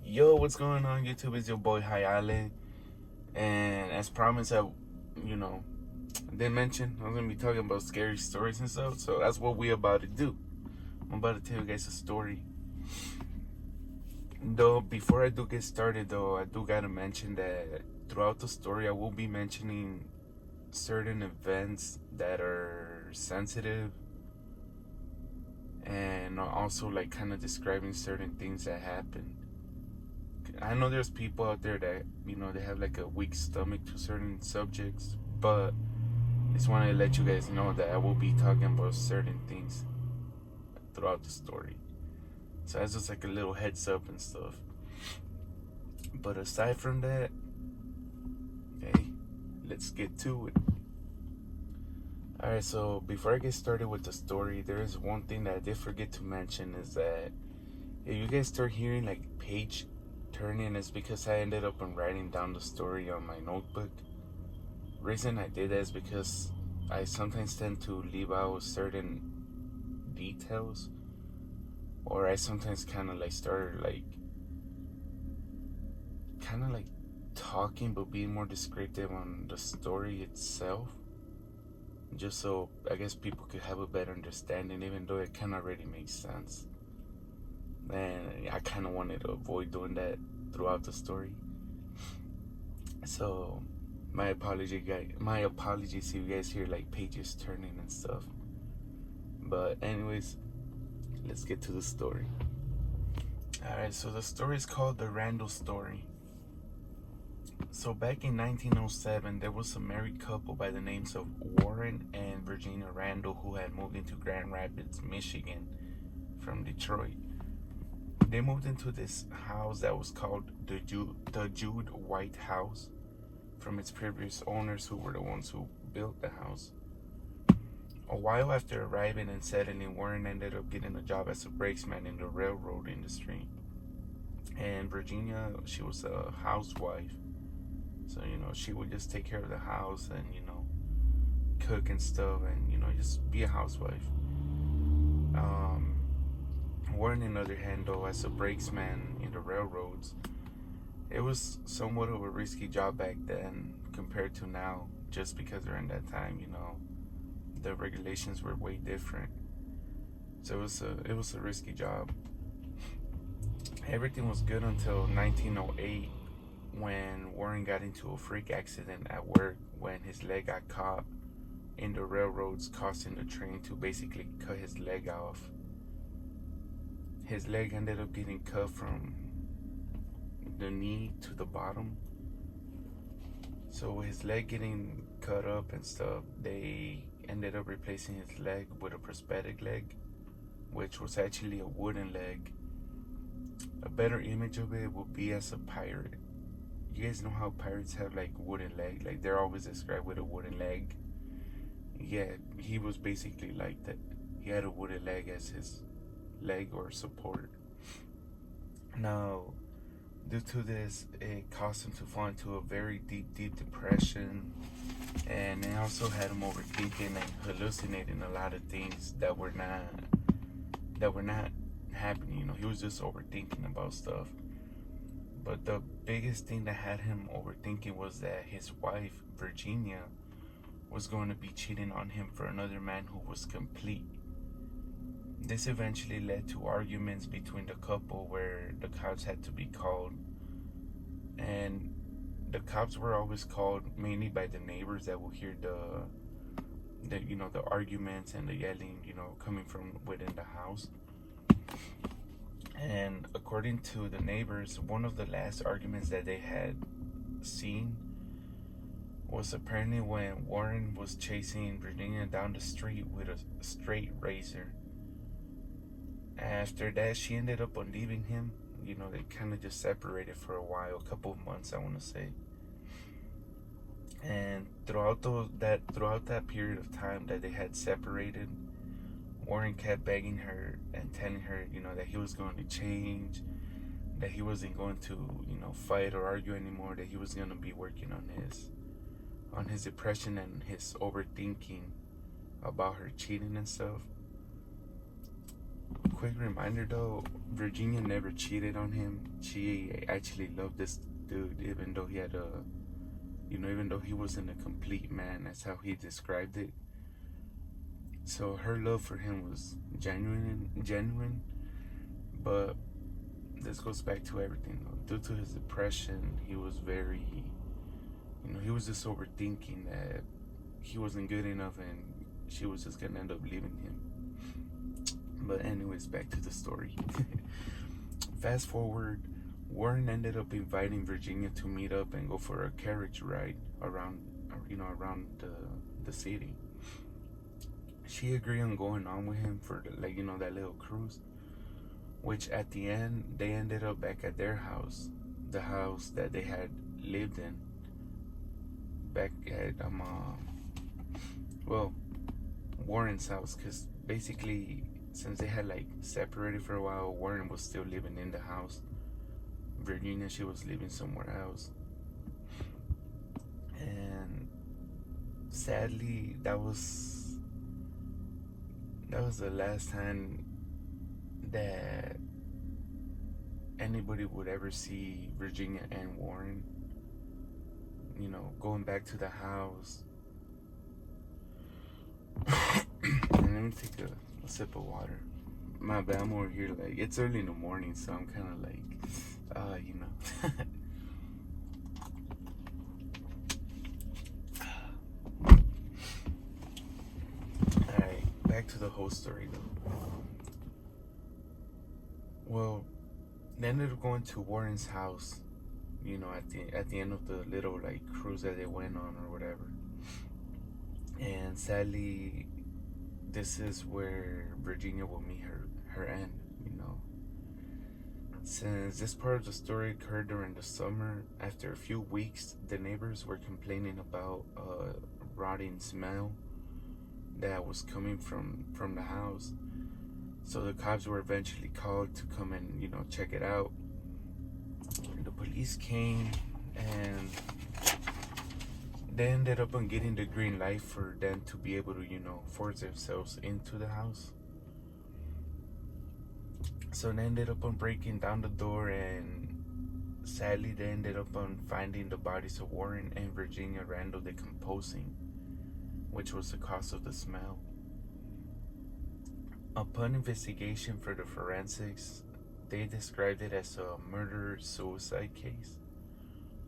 Yo, what's going on YouTube? It's your boy THRLL, and as promised, you know, didn't mention I was gonna be talking about scary stories and stuff. So that's what we about to do. I'm about to tell you guys a story. Though before I do get started, though, I do gotta mention that throughout the story, I will be mentioning certain events that are sensitive, and also like kind of describing certain things that happened. I know there's people out there that, they have like a weak stomach to certain subjects, but just wanted to let you guys know that I will be talking about certain things throughout the story. So that's just like a little heads up and stuff. But aside from that, hey, let's get to it. Alright, so before I get started with the story, there is one thing that I did forget to mention, is that if you guys start hearing like page turning, it's because I ended up writing down the story on my notebook. Reason I did that is because I sometimes tend to leave out certain details, or I sometimes kind of like start like talking but being more descriptive on the story itself, just so I guess people could have a better understanding, even though it kind of already makes sense. And I kind of wanted to avoid doing that throughout the story. So my apologies if you guys hear like pages turning and stuff. But anyways, let's get to the story. Alright, so the story is called The Randall Story. So back in 1907, there was a married couple by the names of Warren and Virginia Randall who had moved into Grand Rapids, Michigan from Detroit. They moved into this house that was called the Jude White House, from its previous owners, who were the ones who built the house. A while after arriving and settling, Warren ended up getting a job as a brakesman in the railroad industry. And Virginia, she was a housewife. So, she would just take care of the house and, cook and stuff and, just be a housewife. Warren, on the other hand, though, as a brakesman in the railroads, it was somewhat of a risky job back then compared to now, just because during that time, the regulations were way different. So it was a risky job. Everything was good until 1908, when Warren got into a freak accident at work when his leg got caught in the railroads, causing the train to basically cut his leg off. His leg ended up getting cut from the knee to the bottom. So with his leg getting cut up and stuff, they ended up replacing his leg with a prosthetic leg, which was actually a wooden leg. A better image of it would be as a pirate. You guys know how pirates have like wooden leg, like they're always described with a wooden leg. Yeah, he was basically like that. He had a wooden leg as his leg or support. Now, due to this, it caused him to fall into a very deep depression, and it also had him overthinking and hallucinating a lot of things that were not happening. He was just overthinking about stuff. But the biggest thing that had him overthinking was that his wife, Virginia, was going to be cheating on him for another man who was complete. This eventually led to arguments between the couple, where the cops had to be called. And the cops were always called mainly by the neighbors that will hear the arguments and the yelling, coming from within the house. And according to the neighbors, one of the last arguments that they had seen was apparently when Warren was chasing Virginia down the street with a straight razor. After that, she ended up on leaving him. They kind of just separated for a while, a couple of months, I want to say. And throughout that period of time that they had separated, Warren kept begging her and telling her, that he was going to change, that he wasn't going to, fight or argue anymore, that he was going to be working on his depression and his overthinking about her cheating and stuff. quick reminder though, Virginia never cheated on him. She actually loved this dude, even though he had a, even though he wasn't a complete man. That's how he described it. So her love for him was genuine. But this goes back to everything though. Due to his depression, he was very, he was just overthinking that he wasn't good enough and she was just gonna end up leaving him. But anyways, back to the story. Fast forward, Warren ended up inviting Virginia to meet up and go for a carriage ride around the city. She agreed on going on with him for that little cruise, which at the end they ended up back at their house, the house that they had lived in back at Warren's house, because basically since they had separated for a while, Warren was still living in the house. Virginia, she was living somewhere else. And sadly, that was the last time that anybody would ever see Virginia and Warren, going back to the house. And let me take a sip of water. My bad, I'm over here, it's early in the morning, so I'm kind of Alright, back to the whole story though. Well, they ended up going to Warren's house, at the end of the little cruise that they went on or whatever. And sadly, this is where Virginia will meet her end, Since this part of the story occurred during the summer, after a few weeks, the neighbors were complaining about a rotting smell that was coming from the house. So the cops were eventually called to come and, check it out. And the police came and they ended up on getting the green light for them to be able to, force themselves into the house. So they ended up on breaking down the door, and sadly they ended up on finding the bodies of Warren and Virginia Randall decomposing, which was the cause of the smell. Upon investigation for the forensics, they described it as a murder-suicide case,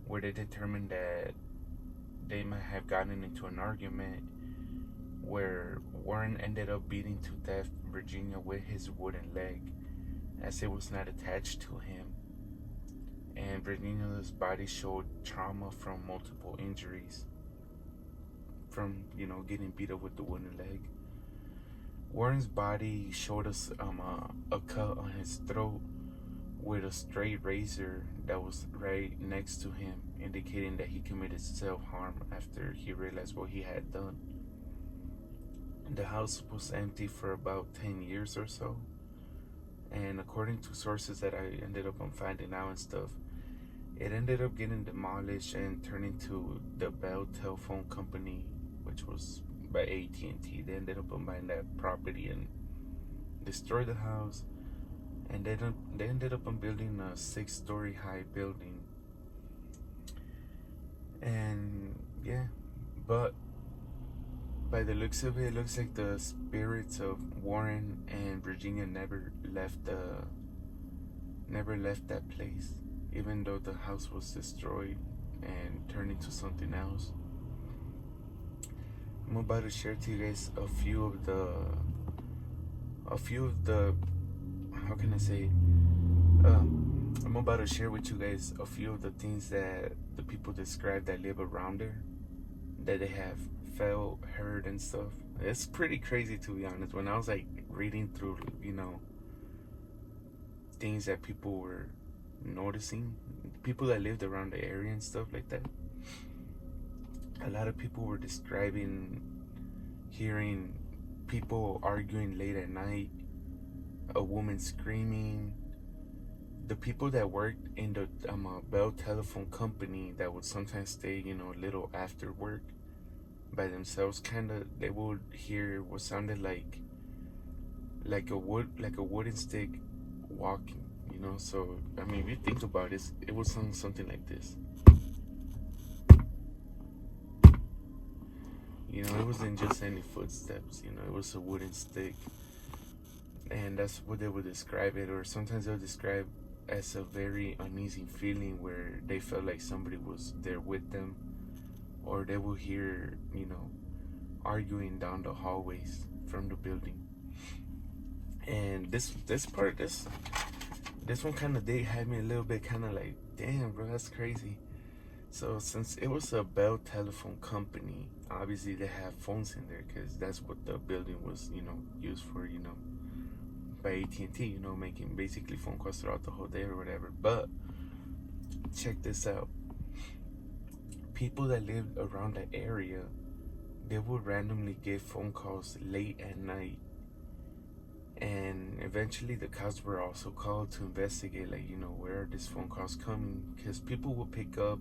where they determined that they might have gotten into an argument where Warren ended up beating to death Virginia with his wooden leg, as it was not attached to him, and Virginia's body showed trauma from multiple injuries from getting beat up with the wooden leg. Warren's body showed us a cut on his throat with a straight razor that was right next to him, indicating that he committed self-harm after he realized what he had done. The house was empty for about 10 years or so, and according to sources that I ended up on finding out and stuff, it ended up getting demolished and turned into the Bell Telephone Company, which was by AT&T. They ended up on buying that property and destroyed the house, and they ended up on building a 6-story high building. And yeah, but by the looks of it, it looks like the spirits of Warren and Virginia never left that place, even though the house was destroyed and turned into something else. I'm about to share to you guys a few of the how can I say I'm about to share with you guys a few of the things that the people describe that live around there, that they have felt, heard, and stuff. It's pretty crazy, to be honest. When I was reading through, things that people were noticing, people that lived around the area and stuff like that, a lot of people were describing hearing people arguing late at night, a woman screaming. The people that worked in the Bell Telephone Company that would sometimes stay, a little after work by themselves, they would hear what sounded like like a wooden stick walking, you know. So I mean, if you think about it, it would sound something like this. You know, it wasn't just any footsteps. You know, it was a wooden stick, and that's what they would describe it. Or sometimes they'll describe as a very uneasy feeling where they felt like somebody was there with them, or they will hear, you know, arguing down the hallways from the building. And this one kind of did have me a little bit kind of like, damn, bro, that's crazy. So since it was a Bell telephone company, obviously they have phones in there because that's what the building was, you know, used for, you know, by AT&T, you know, making basically phone calls throughout the whole day or whatever. But check this out. People that lived around the area, they would randomly get phone calls late at night. And eventually the cops were also called to investigate, like, you know, where are these phone calls coming? Because people will pick up,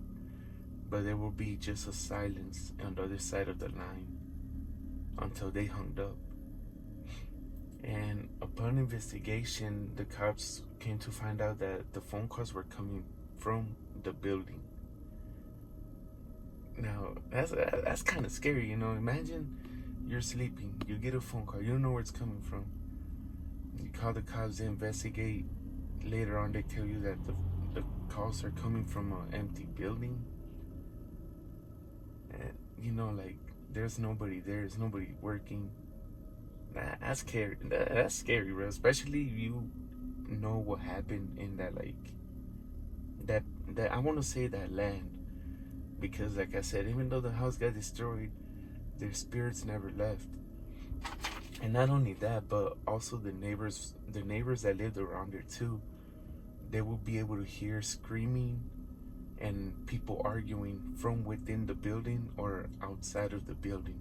but there will be just a silence on the other side of the line until they hung up. And upon investigation, the cops came to find out that the phone calls were coming from the building. Now, that's kind of scary, you know. Imagine you're sleeping, you get a phone call, you don't know where it's coming from. You call the cops, they investigate. Later on, they tell you that the calls are coming from an empty building. And, you know, like, there's nobody there, there's nobody working. That's scary. That's scary, bro. Especially if you know what happened in that, like, that I want to say that land. Because, like I said, even though the house got destroyed, their spirits never left. And not only that, but also the neighbors that lived around there too, they will be able to hear screaming and people arguing from within the building or outside of the building.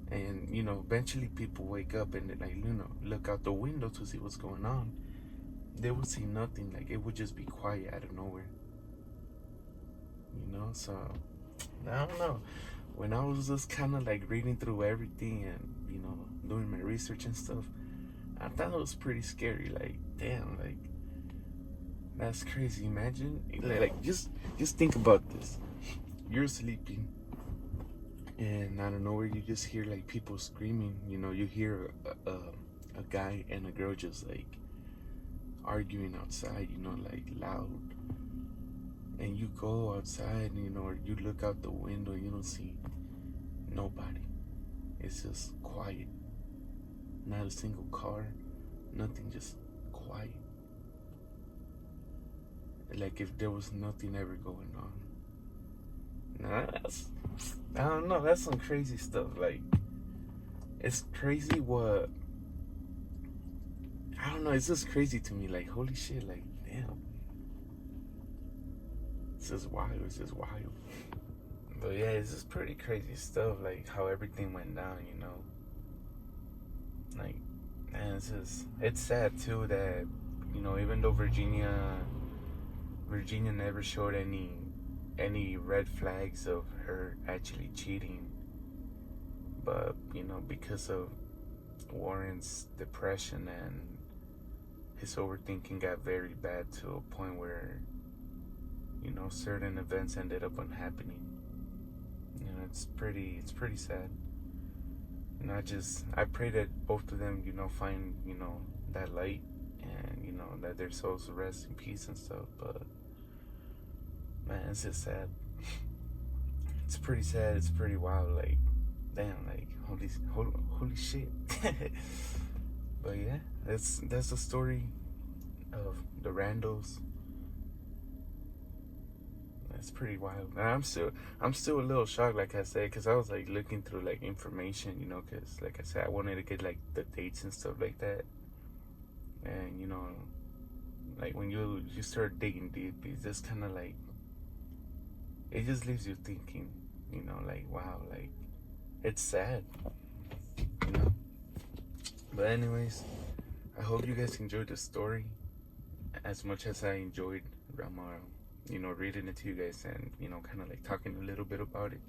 And, you know, eventually people wake up and they, like, you know, look out the window to see what's going on. They would see nothing. Like, it would just be quiet out of nowhere. You know, so I don't know. When I was just kind of like reading through everything and, you know, doing my research and stuff, I thought it was pretty scary. Like, damn, like, that's crazy. Imagine, like, just think about this. You're sleeping, and out of nowhere, you just hear like people screaming. You know, you hear a guy and a girl just like arguing outside. You know, like loud. And you go outside, you know, or you look out the window, you don't see nobody. It's just quiet. Not a single car, nothing, just quiet. Like if there was nothing ever going on. Nah, I don't know, that's some crazy stuff. Like, it's crazy what, I don't know, it's just crazy to me. Like, holy shit, like, damn. It's just wild. But yeah, it's just pretty crazy stuff, like how everything went down, you know. Like, man, it's sad too that, you know, even though Virginia never showed any red flags of her actually cheating, but, you know, because of Warren's depression and his overthinking got very bad to a point where, you know, certain events ended up unhappening. You know, it's pretty sad. And I pray that both of them, you know, find, you know, that light and, you know, that their souls rest in peace and stuff. But, man, it's just sad. It's pretty sad. It's pretty wild. Like, damn, like, holy shit. But yeah, that's the story of the Randalls. It's pretty wild. And I'm still a little shocked, like I said, because I was like looking through like information, you know, because like I said, I wanted to get like the dates and stuff like that. And, you know, like when you start digging deep, it's just kind of like, it just leaves you thinking, you know, like, wow, like, it's sad, you know. But anyways, I hope you guys enjoyed the story as much as I enjoyed you know, reading it to you guys and, you know, kind of like talking a little bit about it.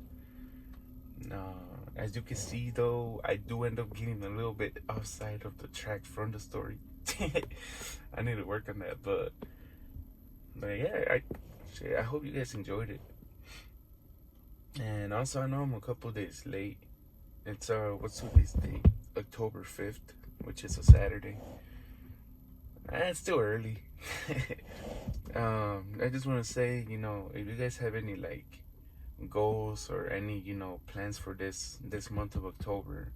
As you can see, though, I do end up getting a little bit outside of the track from the story. I need to work on that, but yeah, I hope you guys enjoyed it. And also, I know I'm a couple days late. It's what's today's date? October 5th, which is a Saturday. It's still early. I just want to say, if you guys have any like goals or any plans for this month of October,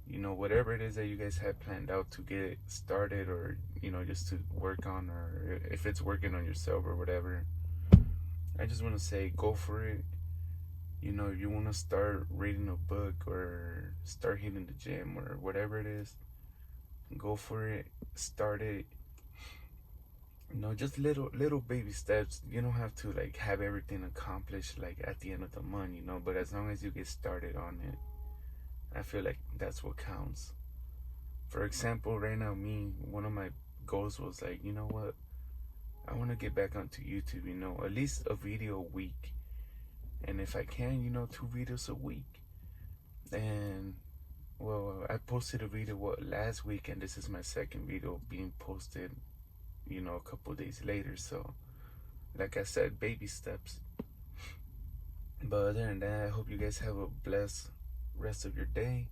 whatever it is that you guys have planned out to get started, or just to work on, or if it's working on yourself or whatever, I just want to say go for it. If you want to start reading a book or start hitting the gym or whatever it is, go for it. Start it. Just little baby steps. You don't have to like have everything accomplished like at the end of the month, but as long as you get started on it, I feel like that's what counts. For example, right now, one of my goals was like, you know what, I want to get back onto YouTube, at least a video a week. And if I can, 2 videos a week. And well, I posted a video last week, and this is my second video being posted, a couple days later. So like I said, baby steps. But other than that, I hope you guys have a blessed rest of your day,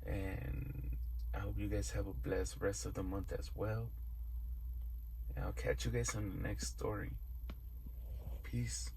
and I hope you guys have a blessed rest of the month as well. And I'll catch you guys on the next story. Peace.